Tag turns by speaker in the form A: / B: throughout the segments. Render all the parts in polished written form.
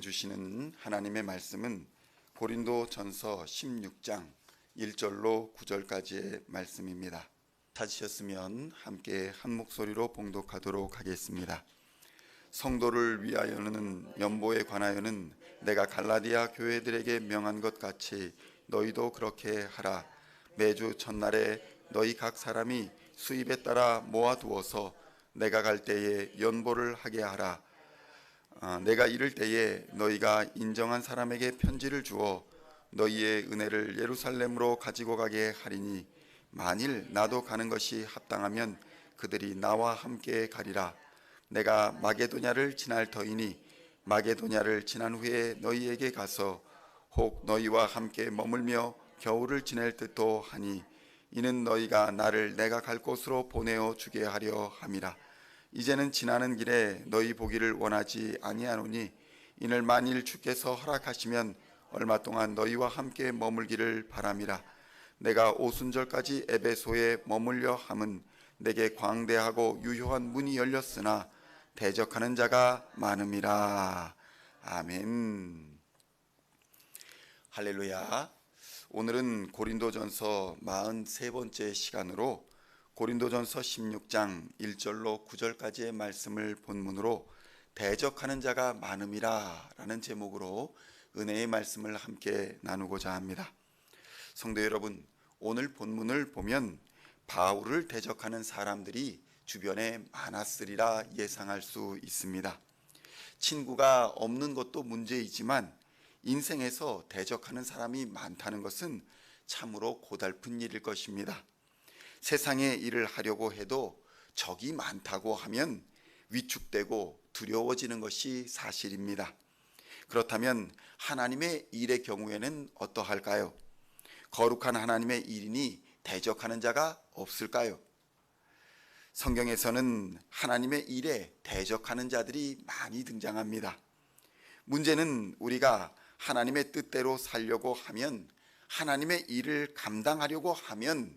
A: 주시는 하나님의 말씀은 고린도전서 16장 1절로 9절까지의 말씀입니다. 찾으셨으면 함께 한 목소리로 봉독하도록 하겠습니다. 성도를 위하여는 연보에 관하여는 내가 갈라디아 교회들에게 명한 것 같이 너희도 그렇게 하라. 매주 첫날에 너희 각 사람이 수입에 따라 모아두어서 내가 갈 때에 연보를 하게 하라. 내가 이를 때에 너희가 인정한 사람에게 편지를 주어 너희의 은혜를 예루살렘으로 가지고 가게 하리니 만일 나도 가는 것이 합당하면 그들이 나와 함께 가리라. 내가 마게도냐를 지날 터이니 마게도냐를 지난 후에 너희에게 가서 혹 너희와 함께 머물며 겨울을 지낼 듯도 하니 이는 너희가 나를 내가 갈 곳으로 보내어 주게 하려 함이라. 이제는 지나는 길에 너희 보기를 원하지 아니하노니 이는 만일 주께서 허락하시면 얼마 동안 너희와 함께 머물기를 바람이라. 내가 오순절까지 에베소에 머물려 함은 내게 광대하고 유효한 문이 열렸으나 대적하는 자가 많음이라. 아멘. 할렐루야. 오늘은 고린도전서 43번째 시간으로 고린도전서 16장 1절로 9절까지의 말씀을 본문으로 대적하는 자가 많음이라 라는 제목으로 은혜의 말씀을 함께 나누고자 합니다. 성도 여러분, 오늘 본문을 보면 바울을 대적하는 사람들이 주변에 많았으리라 예상할 수 있습니다. 친구가 없는 것도 문제이지만 인생에서 대적하는 사람이 많다는 것은 참으로 고달픈 일일 것입니다. 세상의 일을 하려고 해도 적이 많다고 하면 위축되고 두려워지는 것이 사실입니다. 그렇다면 하나님의 일의 경우에는 어떠할까요? 거룩한 하나님의 일이니 대적하는 자가 없을까요? 성경에서는 하나님의 일에 대적하는 자들이 많이 등장합니다. 문제는 우리가 하나님의 뜻대로 살려고 하면, 하나님의 일을 감당하려고 하면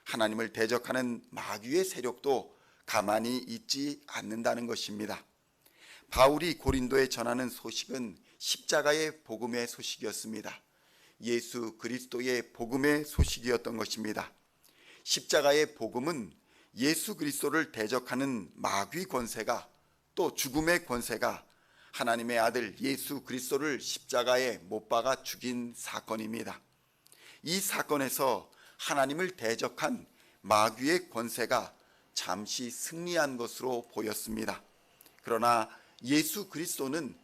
A: 하나님을 대적하는 마귀의 세력도 가만히 있지 않는다는 것입니다. 바울이 고린도에 전하는 소식은 십자가의 복음의 소식이었습니다. 예수 그리스도의 복음의 소식이었던 것입니다. 십자가의 복음은 예수 그리스도를 대적하는 마귀 권세가, 또 죽음의 권세가 하나님의 아들 예수 그리스도를 십자가에 못 박아 죽인 사건입니다. 이 사건에서 하나님을 대적한 마귀의 권세가 잠시 승리한 것으로 보였습니다. 그러나 예수 그리스도는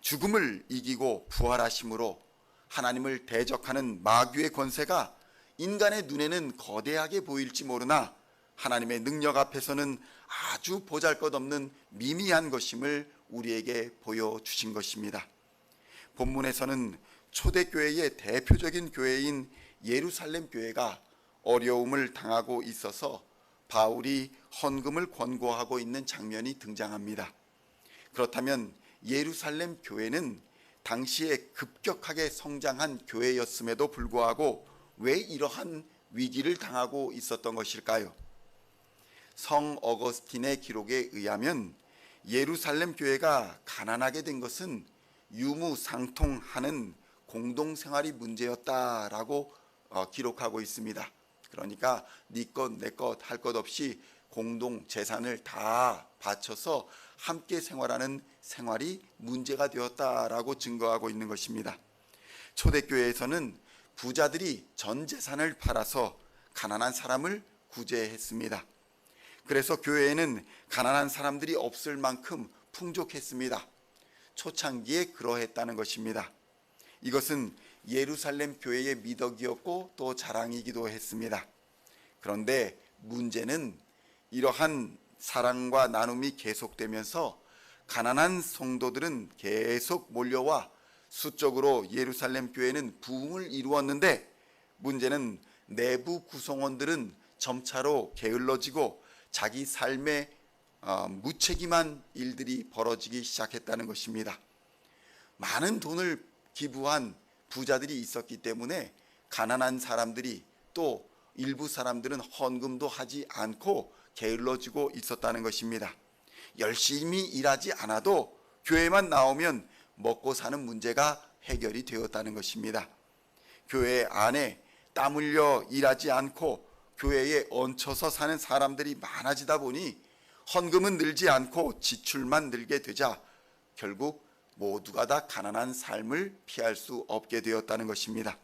A: 죽음을 이기고 부활하심으로 하나님을 대적하는 마귀의 권세가 인간의 눈에는 거대하게 보일지 모르나 하나님의 능력 앞에서는 아주 보잘것없는 미미한 것임을 우리에게 보여주신 것입니다. 본문에서는 초대교회의 대표적인 교회인 예루살렘 교회가 어려움을 당하고 있어서 바울이 헌금을 권고하고 있는 장면이 등장합니다. 그렇다면 예루살렘 교회는 당시에 급격하게 성장한 교회였음에도 불구하고 왜 이러한 위기를 당하고 있었던 것일까요? 성 어거스틴의 기록에 의하면 예루살렘 교회가 가난하게 된 것은 유무상통하는 공동생활이 문제였다라고 기록하고 있습니다. 그러니까 네 것 내 것 할 것 없이 공동 재산을 다 바쳐서 함께 생활하는 생활이 문제가 되었다라고 증거하고 있는 것입니다. 초대교회에서는 부자들이 전 재산을 팔아서 가난한 사람을 구제했습니다. 그래서 교회에는 가난한 사람들이 없을 만큼 풍족했습니다. 초창기에 그러했다는 것입니다. 이것은 예루살렘 교회의 미덕이었고 또 자랑이기도 했습니다. 그런데 문제는 이러한 사랑과 나눔이 계속되면서 가난한 성도들은 계속 몰려와 수적으로 예루살렘 교회는 부흥을 이루었는데, 문제는 내부 구성원들은 점차로 게을러지고 자기 삶에 무책임한 일들이 벌어지기 시작했다는 것입니다. 많은 돈을 기부한 부자들이 있었기 때문에 가난한 사람들이, 또 일부 사람들은 헌금도 하지 않고 게을러지고 있었다는 것입니다. 열심히 일하지 않아도 교회만 나오면 먹고 사는 문제가 해결이 되었다는 것입니다. 교회 안에 땀 흘려 일하지 않고 교회에 얹혀서 사는 사람들이 많아지다 보니 헌금은 늘지 않고 지출만 늘게 되자 결국 모두가 다 가난한 삶을 피할 수 없게 되었다는 것입니다.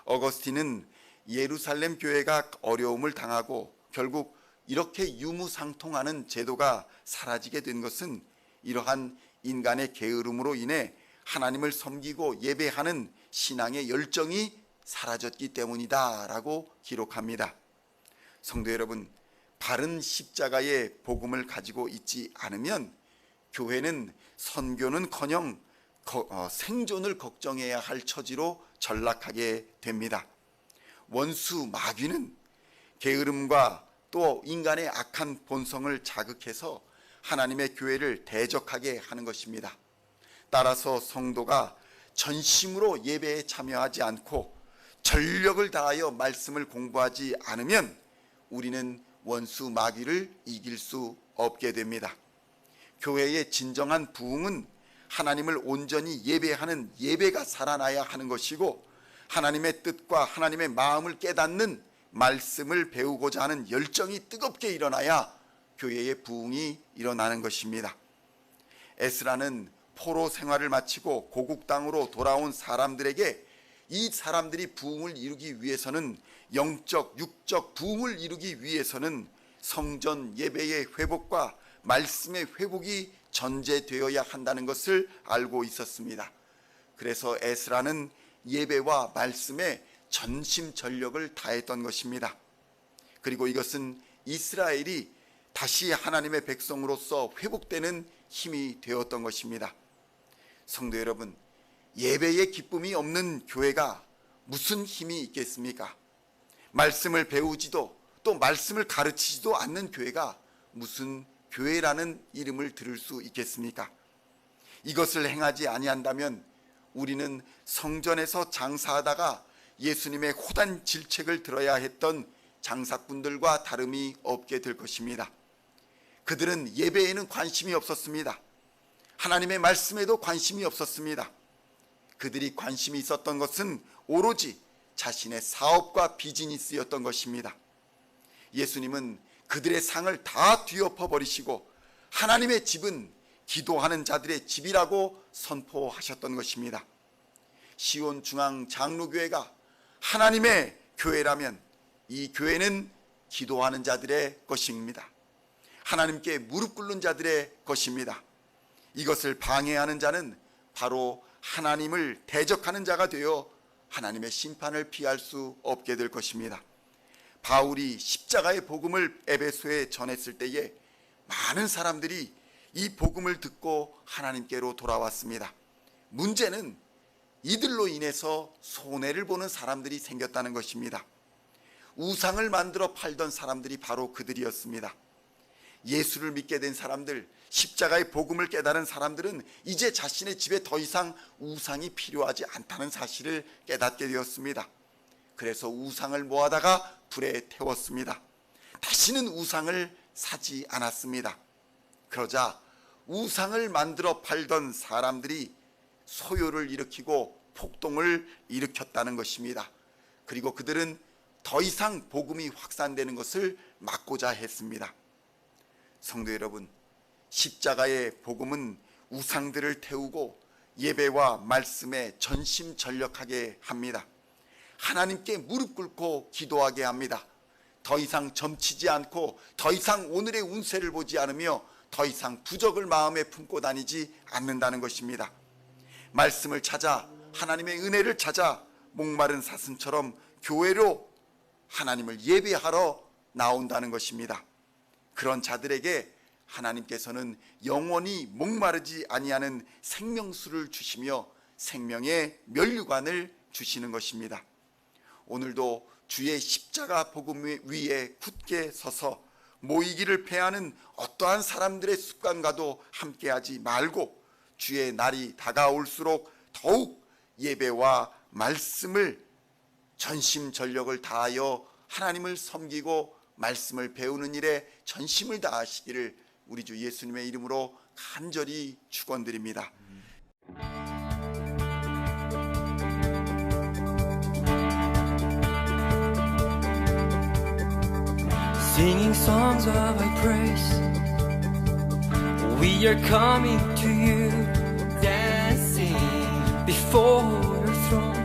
A: 어거스틴은 예루살렘 교회가 어려움을 당하고 결국 이렇게 유무상통하는 제도가 사라지게 된 것은 이러한 인간의 게으름으로 인해 하나님을 섬기고 예배하는 신앙의 열정이 사라졌기 때문이다 라고 기록합니다. 성도 여러분, 바른 십자가의 복음을 가지고 있지 않으면 교회는 선교는커녕 생존을 걱정해야 할 처지로 전락하게 됩니다. 원수 마귀는 게으름과 또 인간의 악한 본성을 자극해서 하나님의 교회를 대적하게 하는 것입니다. 따라서 성도가 전심으로 예배에 참여하지 않고 전력을 다하여 말씀을 공부하지 않으면 우리는 원수 마귀를 이길 수 없게 됩니다. 교회의 진정한 부흥은 하나님을 온전히 예배하는 예배가 살아나야 하는 것이고 하나님의 뜻과 하나님의 마음을 깨닫는 말씀을 배우고자 하는 열정이 뜨겁게 일어나야 교회의 부흥이 일어나는 것입니다. 에스라는 포로 생활을 마치고 고국 땅으로 돌아온 사람들에게 이 사람들이 부흥을 이루기 위해서는 영적, 육적 부흥을 이루기 위해서는 성전 예배의 회복과 말씀의 회복이 전제되어야 한다는 것을 알고 있었습니다. 그래서 에스라는 예배와 말씀에 전심전력을 다했던 것입니다. 그리고 이것은 이스라엘이 다시 하나님의 백성으로서 회복되는 힘이 되었던 것입니다. 성도 여러분, 예배의 기쁨이 없는 교회가 무슨 힘이 있겠습니까? 말씀을 배우지도 또 말씀을 가르치지도 않는 교회가 무슨 교회라는 이름을 들을 수 있겠습니까? 이것을 행하지 아니한다면 우리는 성전에서 장사하다가 예수님의 호단 질책을 들어야 했던 장사꾼들과 다름이 없게 될 것입니다. 그들은 예배에는 관심이 없었습니다. 하나님의 말씀에도 관심이 없었습니다. 그들이 관심이 있었던 것은 오로지 자신의 사업과 비즈니스였던 것입니다. 예수님은 그들의 상을 다 뒤엎어 버리시고 하나님의 집은 기도하는 자들의 집이라고 선포하셨던 것입니다. 시온 중앙 장로교회가 하나님의 교회라면 이 교회는 기도하는 자들의 것입니다. 하나님께 무릎 꿇는 자들의 것입니다. 이것을 방해하는 자는 바로 하나님을 대적하는 자가 되어 하나님의 심판을 피할 수 없게 될 것입니다. 바울이 십자가의 복음을 에베소에 전했을 때에 많은 사람들이 이 복음을 듣고 하나님께로 돌아왔습니다. 문제는 이들로 인해서 손해를 보는 사람들이 생겼다는 것입니다. 우상을 만들어 팔던 사람들이 바로 그들이었습니다. 예수를 믿게 된 사람들, 십자가의 복음을 깨달은 사람들은 이제 자신의 집에 더 이상 우상이 필요하지 않다는 사실을 깨닫게 되었습니다. 그래서 우상을 모아다가 불에 태웠습니다. 다시는 우상을 사지 않았습니다. 그러자 우상을 만들어 팔던 사람들이 소요를 일으키고 폭동을 일으켰다는 것입니다. 그리고 그들은 더 이상 복음이 확산되는 것을 막고자 했습니다. 성도 여러분, 십자가의 복음은 우상들을 태우고 예배와 말씀에 전심전력하게 합니다. 하나님께 무릎 꿇고 기도하게 합니다. 더 이상 점치지 않고 더 이상 오늘의 운세를 보지 않으며 더 이상 부적을 마음에 품고 다니지 않는다는 것입니다. 말씀을 찾아 하나님의 은혜를 찾아 목마른 사슴처럼 교회로 하나님을 예배하러 나온다는 것입니다. 그런 자들에게 하나님께서는 영원히 목마르지 아니하는 생명수를 주시며 생명의 면류관을 주시는 것입니다. 오늘도 주의 십자가 복음 위에 굳게 서서 모이기를 패하는 어떠한 사람들의 습관과도 함께하지 말고 주의 날이 다가올수록 더욱 예배와 말씀을 전심전력을 다하여 하나님을 섬기고 말씀을 배우는 일에 전심을 다하시기를 우리 주 예수님의 이름으로 간절히 축원드립니다.
B: singing songs of thy praise. We are coming to you, dancing before your throne.